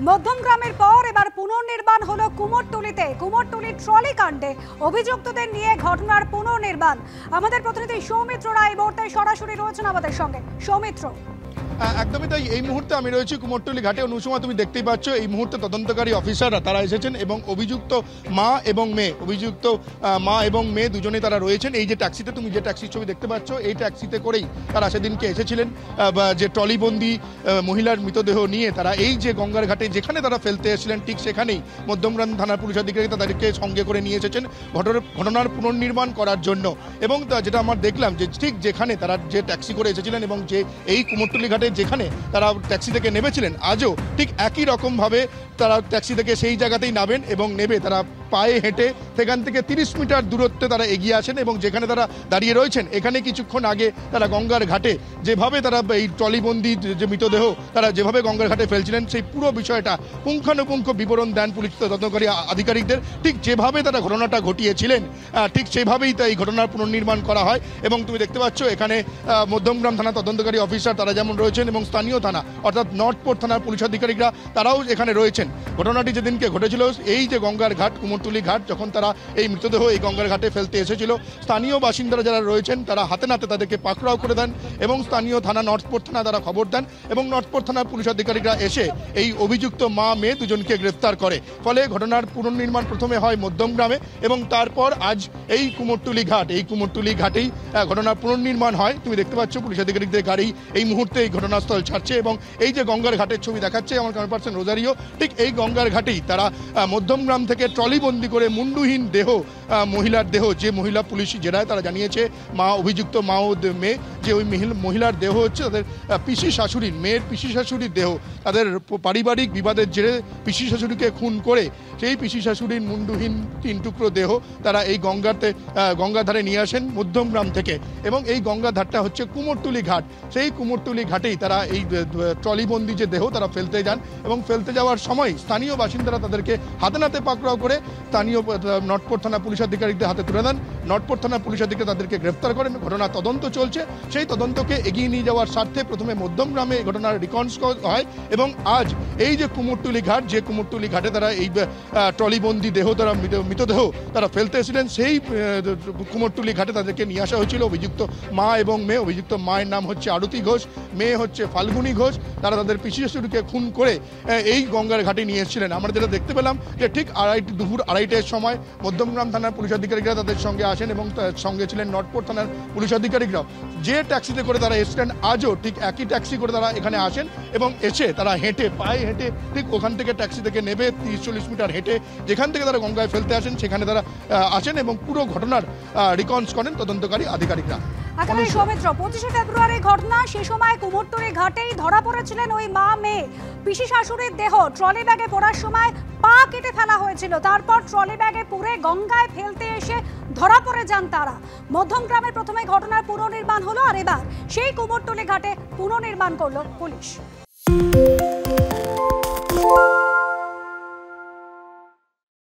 মধ্যমগ্রামের পর এবার পুনর্নির্মাণ হলো কুমোরটুলিতে। কুমোরটুলির ট্রলি কাণ্ডে অভিযুক্তদের নিয়ে ঘটনার পুনর্নির্মাণ। আমাদের প্রতিনিধি সৌমিত্র রায় এই মুহূর্তে সরাসরি রয়েছেন আমাদের সঙ্গে। সৌমিত্র, একদমই তাই। এই মুহূর্তে আমি রয়েছি কুমোরটুলি ঘাটে। অনুসমা, তুমি দেখতেই পাচ্ছ এই মুহূর্তে তদন্তকারী অফিসাররা তারা এসেছেন এবং অভিযুক্ত মা এবং মেয়ে দুজনেই তারা রয়েছেন। এই যে ট্যাক্সিতে, তুমি যে ট্যাক্সির ছবি দেখতে পাচ্ছ, এই ট্যাক্সিতে করেই তারা সেদিনকে এসেছিলেন। যে ট্রলিবন্দি মহিলার মৃতদেহ নিয়ে তারা এই যে গঙ্গার ঘাটে যেখানে তারা ফেলতে এসেছিলেন, ঠিক সেখানেই মধ্যমগ্রাম থানার পুলিশ আধিকারিক তাদেরকে সঙ্গে করে নিয়ে এসেছেন ঘটনার পুনর্নির্মাণ করার জন্য। এবং যেটা আমরা দেখলাম যে ঠিক যেখানে তারা যে ট্যাক্সি করে এসেছিলেন এবং যে এই কুমোরটুলি ঘাটে যেখানে তারা ট্যাক্সি থেকে নেমেছিলেন, আজও ঠিক একই রকমভাবে তারা ট্যাক্সি থেকে সেই জায়গাতেই নামেন এবং নেবে তারা পায়ে হেঁটে সেখান থেকে 30 মিটার দূরত্বে তারা এগিয়ে আসেন এবং যেখানে তারা দাঁড়িয়ে রয়েছেন এখানে কিছুক্ষণ আগে তারা গঙ্গার ঘাটে যেভাবে তারা এই ট্রলিবন্দি যে মৃতদেহ তারা যেভাবে গঙ্গার ঘাটে ফেলছিলেন সেই পুরো বিষয়টা পুঙ্খানুপুঙ্খ বিবরণ দেন পুলিশ তদন্তকারী আধিকারিকদের। ঠিক যেভাবে তারা ঘটনাটা ঘটিয়েছিলেন ঠিক সেইভাবেই এই ঘটনার পুনর্নির্মাণ করা হয়। এবং তুমি দেখতে পাচ্ছ এখানে মধ্যমগ্রাম থানা তদন্তকারী অফিসার তারা যেমন রয়েছেন এবং স্থানীয় থানা অর্থাৎ নর্থপোর্ট থানার পুলিশ আধিকারিকরা তারাও এখানে রয়েছেন। ঘটনাটি যেদিনকে ঘটেছিল এই যে গঙ্গার ঘাট কুমোরটুলি ঘাট, যখন তারা এই মৃতদেহ এই গঙ্গার ঘাটে ফেলতে এসেছিল, স্থানীয় বাসিন্দারা যারা রয়েছেন তারা হাতে নাতে তাদেরকে পাকড়াও করে দেন এবং স্থানীয় থানা নর্থপোর্ট থানা তারা খবর দেন এবং নর্থপোর্ট থানার পুলিশ আধিকারিকরা এসে এই অভিযুক্ত মা মেয়ে দুজনকে গ্রেফতার করে। ফলে ঘটনার পুনর্নির্মাণ প্রথমে হয় মধ্যমগ্রামে এবং তারপর আজ এই কুমোরটুলি ঘাটেই ঘটনার পুনর্নির্মাণ হয়। তুমি দেখতে পাচ্ছ পুলিশ আধিকারিকদের গাড়ি এই মুহূর্তে এই ঘটনাস্থল ছাড়ছে এবং এই যে গঙ্গার ঘাটের ছবি দেখাচ্ছে আমার ক্যামেরা পার্সন রোজারিও, ঠিক এই গঙ্গার ঘাটেই তারা মধ্যমগ্রাম থেকে ট্রলিবন্দি করে মুন্ডুহীন দেহ মহিলার দেহ, যে মহিলা পুলিশ জেরায় তারা জানিয়েছে অভিযুক্ত মা ও মেয়ে, যে ওই মহিলার দেহ হচ্ছে তাদের পিসি শাশুড়ির, মেয়ের পিসি শাশুড়ির দেহ। তাদের পারিবারিক বিবাদের জেরে পিসি শাশুড়িকে খুন করে সেই পিসি শাশুড়ির মুন্ডুহীন 3 টুকরো দেহ তারা এই গঙ্গার ধারে নিয়ে আসেন মধ্যমগ্রাম থেকে এবং এই গঙ্গার ধারটা হচ্ছে কুমোরটুলি ঘাট। সেই কুমোরটুলি ঘাটেই তারা এই ট্রলিবন্দি যে দেহ তারা ফেলতে যান এবং ফেলতে যাওয়ার সময় স্থানীয় বাসিন্দারা তাদেরকে হাতে নাতে পাকড়াও করে স্থানীয় নর্থপোর্ট থানা পুলিশ আধিকারিকদের হাতে তুলে দেন। নর্থপোর্ট থানা পুলিশ আধিকারিক তাদেরকে গ্রেফতার করেন। ঘটনা তদন্ত চলছে, সেই তদন্তকে এগিয়ে নিয়ে যাওয়ার স্বার্থে প্রথমে মধ্যমগ্রামে এই ঘটনার রিকনস্ট্রাকশন হয় এবং আজ এই যে কুমোরটুলি ঘাট, যে কুমোরটুলি ঘাটে তারা এই ট্রলিবন্দি দেহ তারা মৃতদেহ তারা ফেলতে এসেছিলেন, সেই কুমোরটুলি ঘাটে তাদেরকে নিয়ে আসা হয়েছিল অভিযুক্ত মা এবং মেয়ে। অভিযুক্ত মায়ের নাম হচ্ছে আরতি ঘোষ, মেয়ে হচ্ছে ফাল্গুনী ঘোষ। তারা তাদের পিসি শাশুড়িকে খুন করে এই গঙ্গার ঘাটে নিয়ে এসেছিলেন। আমরা যেটা দেখতে পেলাম যে ঠিক দুপুর 2:30টার সময় মধ্যমগ্রাম থানার পুলিশ আধিকারিকরা তাদের সঙ্গে আসেন এবং সঙ্গে ছিলেন নর্থপোর্ট থানার পুলিশ আধিকারিকরাও। যে ট্যাক্সিতে করে তারা এসেছিলেন আজও ঠিক একই ট্যাক্সি করে তারা এখানে আসেন এবং এসে তারা পায়ে হেঁটে ঠিক ওখান থেকে ট্যাক্সি থেকে নেবে 30-40 মিটার হেঁটে যেখান থেকে তারা গঙ্গায় ফেলতে আসেন সেখানে তারা আসেন এবং পুরো ঘটনার রিকনস করেন তদন্তকারী আধিকারিকরা। আগামী সৌমিত্র, 25শে ফেব্রুয়ারি ঘটনা, সে সময় কুমোরটুলি ঘাটেই ধরা পড়েছিলেন ওই মা মেয়ে। পিসি শাশুড়ির দেহ ট্রলি ব্যাগে পড়ার সময় পা কেটে ফেলা হয়েছিল, তারপর ট্রলি ব্যাগে পুরে গঙ্গায় ফেলতে এসে ধরা পড়ে যান তারা। মধ্যমগ্রামে প্রথমে ঘটনার পুনর্নির্মাণ হলো আর এবার সেই কুমোরটুলি ঘাটে পুনর্নির্মাণ করলো পুলিশ।